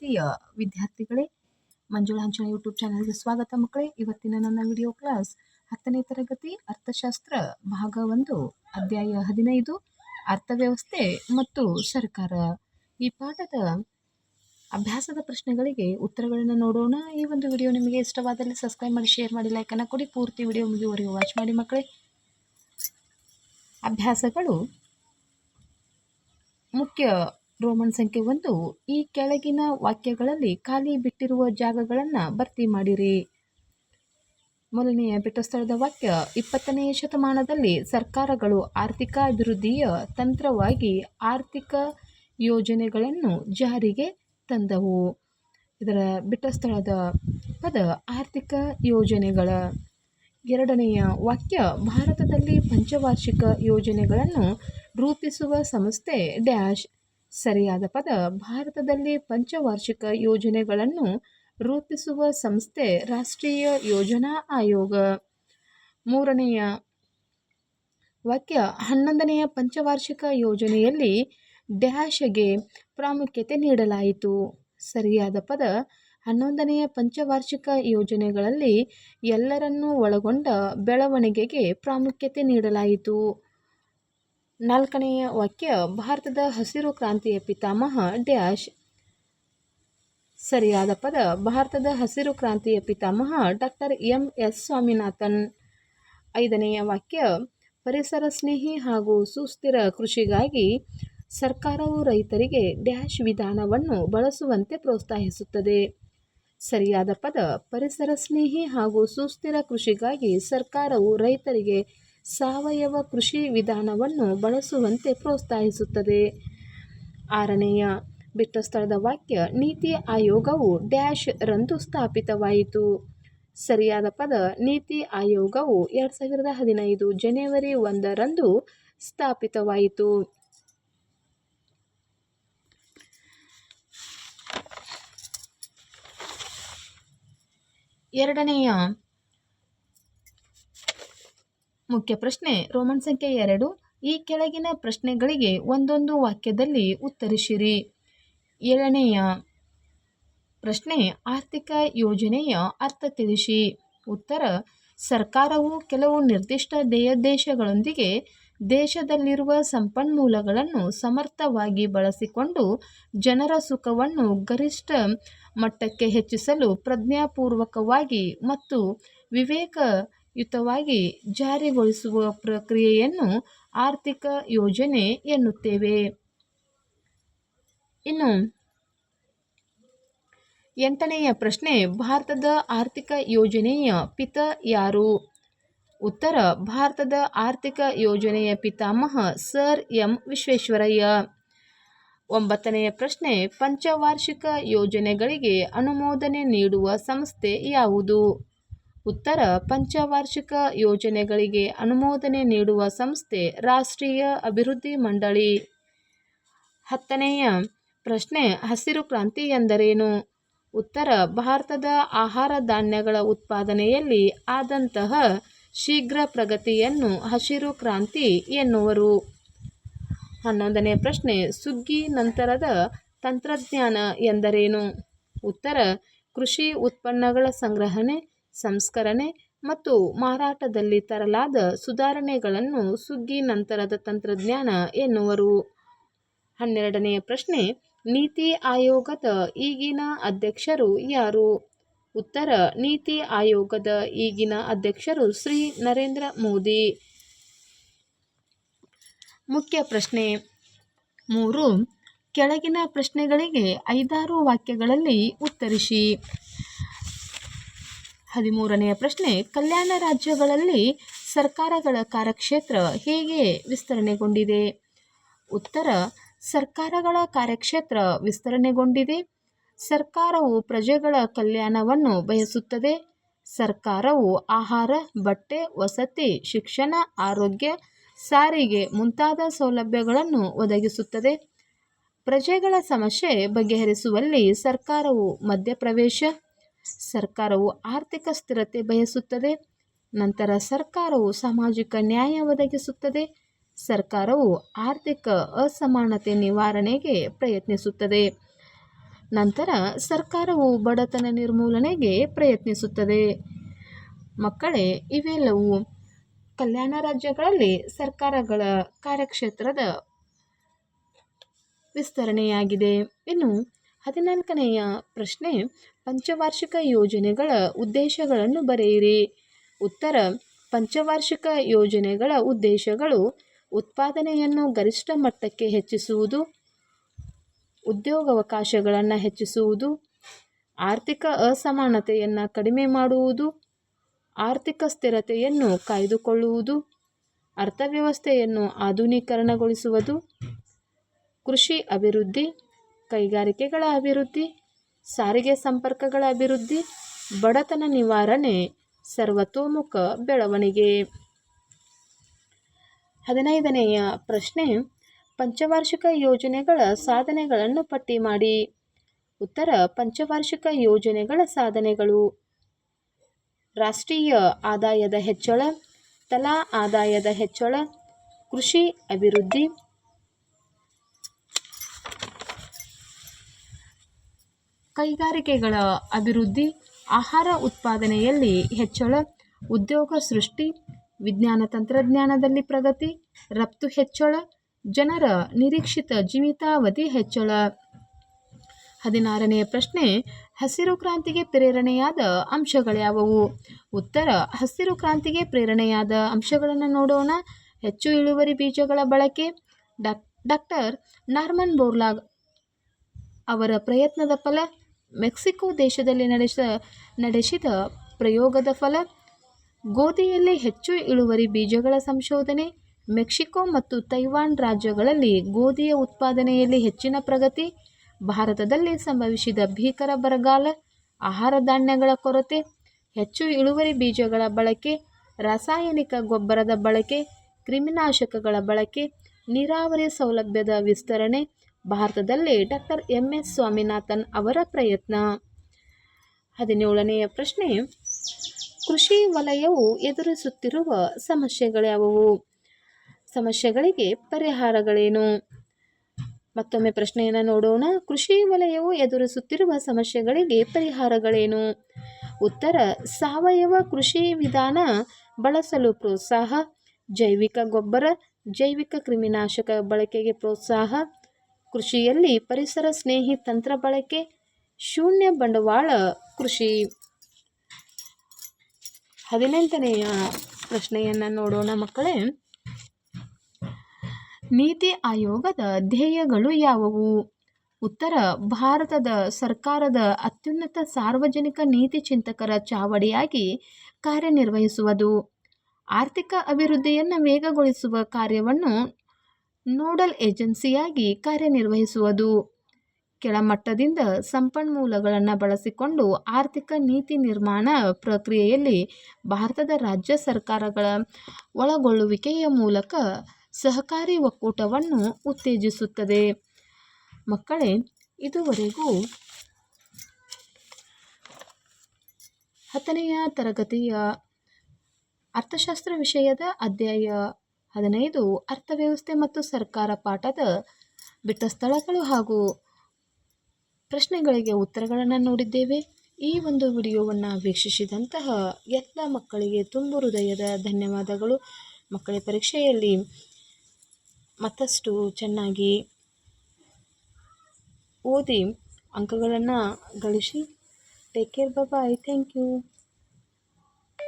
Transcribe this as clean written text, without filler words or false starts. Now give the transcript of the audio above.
ಪ್ರಿಯ ವಿದ್ಯಾರ್ಥಿಗಳೇ, ಮಂಜುಳಾ ಹಂಚನ ಯೂಟ್ಯೂಬ್ ಚಾನಲ್ಗೆ ಸ್ವಾಗತ ಮಕ್ಕಳೇ. ಇವತ್ತಿನ ನನ್ನ ವಿಡಿಯೋ ಕ್ಲಾಸ್ 10ನೇ ತರಗತಿ ಅರ್ಥಶಾಸ್ತ್ರ ಭಾಗ 1 ಅಧ್ಯಾಯ 15 ಅರ್ಥವ್ಯವಸ್ಥೆ ಮತ್ತು ಸರ್ಕಾರ. ಈ ಪಾಠದ ಅಭ್ಯಾಸದ ಪ್ರಶ್ನೆಗಳಿಗೆ ಉತ್ತರಗಳನ್ನು ನೋಡೋಣ. ಈ ಒಂದು ವಿಡಿಯೋ ನಿಮಗೆ ಇಷ್ಟವಾದಲ್ಲಿ ಸಬ್ಸ್ಕ್ರೈಬ್ ಮಾಡಿ, ಶೇರ್ ಮಾಡಿ, ಲೈಕನ್ನು ಕೊಡಿ. ಪೂರ್ತಿ ವಿಡಿಯೋ ಮುಗಿಯುವವರೆಗೂ ವಾಚ್ ಮಾಡಿ ಮಕ್ಕಳೇ. ಅಭ್ಯಾಸಗಳು. ಮುಖ್ಯ ರೋಮನ್ ಸಂಖ್ಯೆ 1, ಈ ಕೆಳಗಿನ ವಾಕ್ಯಗಳಲ್ಲಿ ಖಾಲಿ ಬಿಟ್ಟಿರುವ ಜಾಗಗಳನ್ನು ಭರ್ತಿ ಮಾಡಿರಿ. ಮೊದಲನೆಯ ಬಿಟ್ಟಸ್ಥಳದ ವಾಕ್ಯ, 20ನೇ ಶತಮಾನದಲ್ಲಿ ಸರ್ಕಾರಗಳು ಆರ್ಥಿಕ ಅಭಿವೃದ್ಧಿಯ ತಂತ್ರವಾಗಿ ಆರ್ಥಿಕ ಯೋಜನೆಗಳನ್ನು ಜಾರಿಗೆ ತಂದವು. ಇದರ ಬಿಟ್ಟಸ್ಥಳದ ಪದ ಆರ್ಥಿಕ ಯೋಜನೆಗಳ. ಎರಡನೆಯ ವಾಕ್ಯ, ಭಾರತದಲ್ಲಿ ಪಂಚವಾರ್ಷಿಕ ಯೋಜನೆಗಳನ್ನು ರೂಪಿಸುವ ಸಂಸ್ಥೆ ಡ್ಯಾಶ್. ಸರಿಯಾದ ಪದ ಭಾರತದಲ್ಲಿ ಪಂಚವಾರ್ಷಿಕ ಯೋಜನೆಗಳನ್ನು ರೂಪಿಸುವ ಸಂಸ್ಥೆ ರಾಷ್ಟ್ರೀಯ ಯೋಜನಾ ಆಯೋಗ. ಮೂರನೆಯ ವಾಕ್ಯ, 11ನೆಯ ಪಂಚವಾರ್ಷಿಕ ಯೋಜನೆಯಲ್ಲಿ ಡ್ಯಾಶ್ಗೆ ಪ್ರಾಮುಖ್ಯತೆ ನೀಡಲಾಯಿತು. ಸರಿಯಾದ ಪದ 11ನೆಯ ಪಂಚವಾರ್ಷಿಕ ಯೋಜನೆಗಳಲ್ಲಿ ಎಲ್ಲರನ್ನೂ ಒಳಗೊಂಡ ಬೆಳವಣಿಗೆಗೆ ಪ್ರಾಮುಖ್ಯತೆ ನೀಡಲಾಯಿತು. ನಾಲ್ಕನೆಯ ವಾಕ್ಯ, ಭಾರತದ ಹಸಿರು ಕ್ರಾಂತಿಯ ಪಿತಾಮಹ ಡ್ಯಾಶ್. ಸರಿಯಾದ ಪದ ಭಾರತದ ಹಸಿರು ಕ್ರಾಂತಿಯ ಪಿತಾಮಹ ಡಾಕ್ಟರ್ ಎಂ.ಎಸ್. ಸ್ವಾಮಿನಾಥನ್. ಐದನೆಯ ವಾಕ್ಯ, ಪರಿಸರ ಸ್ನೇಹಿ ಹಾಗೂ ಸುಸ್ಥಿರ ಕೃಷಿಗಾಗಿ ಸರ್ಕಾರವು ರೈತರಿಗೆ ಡ್ಯಾಶ್ ವಿಧಾನವನ್ನು ಬಳಸುವಂತೆ ಪ್ರೋತ್ಸಾಹಿಸುತ್ತದೆ. ಸರಿಯಾದ ಪದ ಪರಿಸರ ಸ್ನೇಹಿ ಹಾಗೂ ಸುಸ್ಥಿರ ಕೃಷಿಗಾಗಿ ಸರ್ಕಾರವು ರೈತರಿಗೆ ಸಾವಯವ ಕೃಷಿ ವಿಧಾನವನ್ನು ಬಳಸುವಂತೆ ಪ್ರೋತ್ಸಾಹಿಸುತ್ತದೆ. ಆರನೆಯ ಬಿಟ್ಟಸ್ಥಳದ ವಾಕ್ಯ, ನೀತಿ ಆಯೋಗವು ಡ್ಯಾಶ್ ರಂದು ಸ್ಥಾಪಿತವಾಯಿತು. ಸರಿಯಾದ ಪದ ನೀತಿ ಆಯೋಗವು 2015 ಜನವರಿ 1 ರಂದು ಸ್ಥಾಪಿತವಾಯಿತು. ಎರಡನೆಯ ಮುಖ್ಯ ಪ್ರಶ್ನೆ ರೋಮನ್ ಸಂಖ್ಯೆ 2, ಈ ಕೆಳಗಿನ ಪ್ರಶ್ನೆಗಳಿಗೆ ಒಂದೊಂದು ವಾಕ್ಯದಲ್ಲಿ ಉತ್ತರಿಸಿರಿ. ಏಳನೆಯ ಪ್ರಶ್ನೆ, ಆರ್ಥಿಕ ಯೋಜನೆಯ ಅರ್ಥ ತಿಳಿಸಿ. ಉತ್ತರ, ಸರ್ಕಾರವು ಕೆಲವು ನಿರ್ದಿಷ್ಟ ಧ್ಯೇಯೋದ್ದೇಶಗಳೊಂದಿಗೆ ದೇಶದಲ್ಲಿರುವ ಸಂಪನ್ಮೂಲಗಳನ್ನು ಸಮರ್ಥವಾಗಿ ಬಳಸಿಕೊಂಡು ಜನರ ಸುಖವನ್ನು ಗರಿಷ್ಠ ಮಟ್ಟಕ್ಕೆ ಹೆಚ್ಚಿಸಲು ಪ್ರಜ್ಞಾಪೂರ್ವಕವಾಗಿ ಮತ್ತು ವಿವೇಕಯುತವಾಗಿ ಜಾರಿಗೊಳಿಸುವ ಪ್ರಕ್ರಿಯೆಯನ್ನು ಆರ್ಥಿಕ ಯೋಜನೆ ಎನ್ನುತ್ತೇವೆ. ಇನ್ನು 8ನೆಯ ಪ್ರಶ್ನೆ, ಭಾರತದ ಆರ್ಥಿಕ ಯೋಜನೆಯ ಪಿತ ಯಾರು? ಉತ್ತರ, ಭಾರತದ ಆರ್ಥಿಕ ಯೋಜನೆಯ ಪಿತಾಮಹ ಸರ್ ಎಂ ವಿಶ್ವೇಶ್ವರಯ್ಯ. 9ನೆಯ ಪ್ರಶ್ನೆ, ಪಂಚವಾರ್ಷಿಕ ಯೋಜನೆಗಳಿಗೆ ಅನುಮೋದನೆ ನೀಡುವ ಸಂಸ್ಥೆ ಯಾವುದು? ಉತ್ತರ, ಪಂಚವಾರ್ಷಿಕ ಯೋಜನೆಗಳಿಗೆ ಅನುಮೋದನೆ ನೀಡುವ ಸಂಸ್ಥೆ ರಾಷ್ಟ್ರೀಯ ಅಭಿವೃದ್ಧಿ ಮಂಡಳಿ. 10ನೆಯ ಪ್ರಶ್ನೆ, ಹಸಿರು ಕ್ರಾಂತಿ ಎಂದರೇನು? ಉತ್ತರ, ಭಾರತದ ಆಹಾರ ಧಾನ್ಯಗಳ ಉತ್ಪಾದನೆಯಲ್ಲಿ ಆದಂತಹ ಶೀಘ್ರ ಪ್ರಗತಿಯನ್ನು ಹಸಿರು ಕ್ರಾಂತಿ ಎನ್ನುವರು. 11ನೇ ಪ್ರಶ್ನೆ, ಸುಗ್ಗಿ ನಂತರದ ತಂತ್ರಜ್ಞಾನ ಎಂದರೇನು? ಉತ್ತರ, ಕೃಷಿ ಉತ್ಪನ್ನಗಳ ಸಂಗ್ರಹಣೆ, ಸಂಸ್ಕರಣೆ ಮತ್ತು ಮಾರಾಟದಲ್ಲಿ ತರಲಾದ ಸುಧಾರಣೆಗಳನ್ನು ಸುಗ್ಗಿ ನಂತರದ ತಂತ್ರಜ್ಞಾನ ಎನ್ನುವರು. 12ನೆಯ ಪ್ರಶ್ನೆ, ನೀತಿ ಆಯೋಗದ ಈಗಿನ ಅಧ್ಯಕ್ಷರು ಯಾರು? ಉತ್ತರ, ನೀತಿ ಆಯೋಗದ ಈಗಿನ ಅಧ್ಯಕ್ಷರು ಶ್ರೀ ನರೇಂದ್ರ ಮೋದಿ. ಮುಖ್ಯ ಪ್ರಶ್ನೆ 3, ಕೆಳಗಿನ ಪ್ರಶ್ನೆಗಳಿಗೆ 5 ವಾಕ್ಯಗಳಲ್ಲಿ ಉತ್ತರಿಸಿ. 13ನೆಯ ಪ್ರಶ್ನೆ, ಕಲ್ಯಾಣ ರಾಜ್ಯಗಳಲ್ಲಿ ಸರ್ಕಾರಗಳ ಕಾರ್ಯಕ್ಷೇತ್ರ ಹೇಗೆ ವಿಸ್ತರಣೆಗೊಂಡಿದೆ? ಉತ್ತರ, ಸರ್ಕಾರಗಳ ಕಾರ್ಯಕ್ಷೇತ್ರ ವಿಸ್ತರಣೆಗೊಂಡಿದೆ. ಸರ್ಕಾರವು ಪ್ರಜೆಗಳ ಕಲ್ಯಾಣವನ್ನು ಬಯಸುತ್ತದೆ. ಸರ್ಕಾರವು ಆಹಾರ, ಬಟ್ಟೆ, ವಸತಿ, ಶಿಕ್ಷಣ, ಆರೋಗ್ಯ, ಸಾರಿಗೆ ಮುಂತಾದ ಸೌಲಭ್ಯಗಳನ್ನು ಒದಗಿಸುತ್ತದೆ. ಪ್ರಜೆಗಳ ಸಮಸ್ಯೆ ಬಗೆಹರಿಸುವಲ್ಲಿ ಸರ್ಕಾರವು ಮಧ್ಯಪ್ರವೇಶ. ಸರ್ಕಾರವು ಆರ್ಥಿಕ ಸ್ಥಿರತೆ ಬಯಸುತ್ತದೆ. ನಂತರ ಸರ್ಕಾರವು ಸಾಮಾಜಿಕ ನ್ಯಾಯ ಒದಗಿಸುತ್ತದೆ. ಸರ್ಕಾರವು ಆರ್ಥಿಕ ಅಸಮಾನತೆ ನಿವಾರಣೆಗೆ ಪ್ರಯತ್ನಿಸುತ್ತದೆ. ನಂತರ ಸರ್ಕಾರವು ಬಡತನ ನಿರ್ಮೂಲನೆಗೆ ಪ್ರಯತ್ನಿಸುತ್ತದೆ. ಮಕ್ಕಳೇ, ಇವೆಲ್ಲವೂ ಕಲ್ಯಾಣ ರಾಜ್ಯಗಳಲ್ಲಿ ಸರ್ಕಾರಗಳ ಕಾರ್ಯಕ್ಷೇತ್ರದ ವಿಸ್ತರಣೆಯಾಗಿದೆ. ಇನ್ನು 14ನೆಯ ಪ್ರಶ್ನೆ, ಪಂಚವಾರ್ಷಿಕ ಯೋಜನೆಗಳ ಉದ್ದೇಶಗಳನ್ನು ಬರೆಯಿರಿ. ಉತ್ತರ: ಪಂಚವಾರ್ಷಿಕ ಯೋಜನೆಗಳ ಉದ್ದೇಶಗಳು ಉತ್ಪಾದನೆಯನ್ನು ಗರಿಷ್ಠ ಮಟ್ಟಕ್ಕೆ ಹೆಚ್ಚಿಸುವುದು, ಉದ್ಯೋಗಾವಕಾಶಗಳನ್ನು ಹೆಚ್ಚಿಸುವುದು, ಆರ್ಥಿಕ ಅಸಮಾನತೆಯನ್ನು ಕಡಿಮೆ ಮಾಡುವುದು, ಆರ್ಥಿಕ ಸ್ಥಿರತೆಯನ್ನು ಕಾಯ್ದುಕೊಳ್ಳುವುದು, ಅರ್ಥವ್ಯವಸ್ಥೆಯನ್ನು ಆಧುನೀಕರಣಗೊಳಿಸುವುದು, ಕೃಷಿ ಅಭಿವೃದ್ಧಿ, ಕೈಗಾರಿಕೆಗಳ ಅಭಿವೃದ್ಧಿ, ಸಾರಿಗೆ ಸಂಪರ್ಕಗಳ ಅಭಿವೃದ್ಧಿ, ಬಡತನ ನಿವಾರಣೆ, ಸರ್ವತೋಮುಖ ಬೆಳವಣಿಗೆ. 15ನೆಯ ಪ್ರಶ್ನೆ, ಪಂಚವಾರ್ಷಿಕ ಯೋಜನೆಗಳ ಸಾಧನೆಗಳನ್ನು ಪಟ್ಟಿ ಮಾಡಿ. ಉತ್ತರ: ಪಂಚವಾರ್ಷಿಕ ಯೋಜನೆಗಳ ಸಾಧನೆಗಳು: ರಾಷ್ಟ್ರೀಯ ಆದಾಯದ ಹೆಚ್ಚಳ, ತಲಾ ಆದಾಯದ ಹೆಚ್ಚಳ, ಕೃಷಿ ಅಭಿವೃದ್ಧಿ, ಕೈಗಾರಿಕೆಗಳ ಅಭಿವೃದ್ಧಿ, ಆಹಾರ ಉತ್ಪಾದನೆಯಲ್ಲಿ ಹೆಚ್ಚಳ, ಉದ್ಯೋಗ ಸೃಷ್ಟಿ, ವಿಜ್ಞಾನ ತಂತ್ರಜ್ಞಾನದಲ್ಲಿ ಪ್ರಗತಿ, ರಫ್ತು ಹೆಚ್ಚಳ, ಜನರ ನಿರೀಕ್ಷಿತ ಜೀವಿತಾವಧಿ ಹೆಚ್ಚಳ. 16ನೆಯ ಪ್ರಶ್ನೆ, ಹಸಿರು ಕ್ರಾಂತಿಗೆ ಪ್ರೇರಣೆಯಾದ ಅಂಶಗಳ್ಯಾವುವು? ಉತ್ತರ: ಹಸಿರು ಕ್ರಾಂತಿಗೆ ಪ್ರೇರಣೆಯಾದ ಅಂಶಗಳನ್ನು ನೋಡೋಣ. ಹೆಚ್ಚು ಇಳುವರಿ ಬೀಜಗಳ ಬಳಕೆ, ಡಾಕ್ಟರ್ ನಾರ್ಮನ್ ಬೋರ್ಲಾಗ್ ಅವರ ಪ್ರಯತ್ನದ ಫಲ, ಮೆಕ್ಸಿಕೋ ದೇಶದಲ್ಲಿ ನಡೆಸಿದ ಪ್ರಯೋಗದ ಫಲ, ಗೋಧಿಯಲ್ಲಿ ಹೆಚ್ಚು ಇಳುವರಿ ಬೀಜಗಳ ಸಂಶೋಧನೆ, ಮೆಕ್ಸಿಕೋ ಮತ್ತು ತೈವಾನ್ ರಾಜ್ಯಗಳಲ್ಲಿ ಗೋಧಿಯ ಉತ್ಪಾದನೆಯಲ್ಲಿ ಹೆಚ್ಚಿನ ಪ್ರಗತಿ, ಭಾರತದಲ್ಲಿ ಸಂಭವಿಸಿದ ಭೀಕರ ಬರಗಾಲ, ಆಹಾರ ಧಾನ್ಯಗಳ ಕೊರತೆ, ಹೆಚ್ಚು ಇಳುವರಿ ಬೀಜಗಳ ಬಳಕೆ, ರಾಸಾಯನಿಕ ಗೊಬ್ಬರದ ಬಳಕೆ, ಕ್ರಿಮಿನಾಶಕಗಳ ಬಳಕೆ, ನೀರಾವರಿ ಸೌಲಭ್ಯದ ವಿಸ್ತರಣೆ, ಭಾರತದಲ್ಲಿ ಡಾಕ್ಟರ್ MS ಸ್ವಾಮಿನಾಥನ್ ಅವರ ಪ್ರಯತ್ನ. 17ನೆಯ ಪ್ರಶ್ನೆ, ಕೃಷಿ ವಲಯವು ಎದುರಿಸುತ್ತಿರುವ ಸಮಸ್ಯೆಗಳ್ಯಾವುವು? ಸಮಸ್ಯೆಗಳಿಗೆ ಪರಿಹಾರಗಳೇನು? ಮತ್ತೊಮ್ಮೆ ಪ್ರಶ್ನೆಯನ್ನು ನೋಡೋಣ. ಕೃಷಿ ವಲಯವು ಎದುರಿಸುತ್ತಿರುವ ಸಮಸ್ಯೆಗಳಿಗೆ ಪರಿಹಾರಗಳೇನು? ಉತ್ತರ: ಸಾವಯವ ಕೃಷಿ ವಿಧಾನ ಬಳಸಲು ಪ್ರೋತ್ಸಾಹ, ಜೈವಿಕ ಗೊಬ್ಬರ, ಜೈವಿಕ ಕ್ರಿಮಿನಾಶಕ ಬಳಕೆಗೆ ಪ್ರೋತ್ಸಾಹ, ಕೃಷಿಯಲ್ಲಿ ಪರಿಸರ ಸ್ನೇಹಿ ತಂತ್ರ ಬಳಕೆ, ಶೂನ್ಯ ಬಂಡವಾಳ ಕೃಷಿ. 18ನೆಯ ಪ್ರಶ್ನೆಯನ್ನು ನೋಡೋಣ ಮಕ್ಕಳೇ. ನೀತಿ ಆಯೋಗದ ಧ್ಯೇಯಗಳು ಯಾವುವು? ಉತ್ತರ: ಭಾರತದ ಸರ್ಕಾರದ ಅತ್ಯುನ್ನತ ಸಾರ್ವಜನಿಕ ನೀತಿ ಚಿಂತಕರ ಚಾವಡಿಯಾಗಿ ಕಾರ್ಯನಿರ್ವಹಿಸುವುದು, ಆರ್ಥಿಕ ಅಭಿವೃದ್ಧಿಯನ್ನು ವೇಗಗೊಳಿಸುವ ಕಾರ್ಯವನ್ನು ನೋಡಲ್ ಏಜೆನ್ಸಿಯಾಗಿ ಕಾರ್ಯನಿರ್ವಹಿಸುವುದು, ಕೆಳಮಟ್ಟದಿಂದ ಸಂಪನ್ಮೂಲಗಳನ್ನು ಬಳಸಿಕೊಂಡು ಆರ್ಥಿಕ ನೀತಿ ನಿರ್ಮಾಣ ಪ್ರಕ್ರಿಯೆಯಲ್ಲಿ ಭಾರತದ ರಾಜ್ಯ ಸರ್ಕಾರಗಳ ಒಳಗೊಳ್ಳುವಿಕೆಯ ಮೂಲಕ ಸಹಕಾರಿ ಒಕ್ಕೂಟವನ್ನು ಉತ್ತೇಜಿಸುತ್ತದೆ. ಮಕ್ಕಳೇ, ಇದುವರೆಗೂ 10ನೆಯ ತರಗತಿಯ ಅರ್ಥಶಾಸ್ತ್ರ ವಿಷಯದ ಅಧ್ಯಾಯ 15 ಅರ್ಥವ್ಯವಸ್ಥೆ ಮತ್ತು ಸರ್ಕಾರ ಪಾಠದ ಬಿಟ್ಟ ಸ್ಥಳಗಳು ಹಾಗೂ ಪ್ರಶ್ನೆಗಳಿಗೆ ಉತ್ತರಗಳನ್ನು ನೋಡಿದ್ದೇವೆ. ಈ ಒಂದು ವಿಡಿಯೋವನ್ನು ವೀಕ್ಷಿಸಿದಂತಹ ಎಲ್ಲ ಮಕ್ಕಳಿಗೆ ತುಂಬು ಹೃದಯದ ಧನ್ಯವಾದಗಳು. ಮಕ್ಕಳ ಪರೀಕ್ಷೆಯಲ್ಲಿ ಮತ್ತಷ್ಟು ಚೆನ್ನಾಗಿ ಓದಿ ಅಂಕಗಳನ್ನು ಗಳಿಸಿ. Take care, bye. Thank you.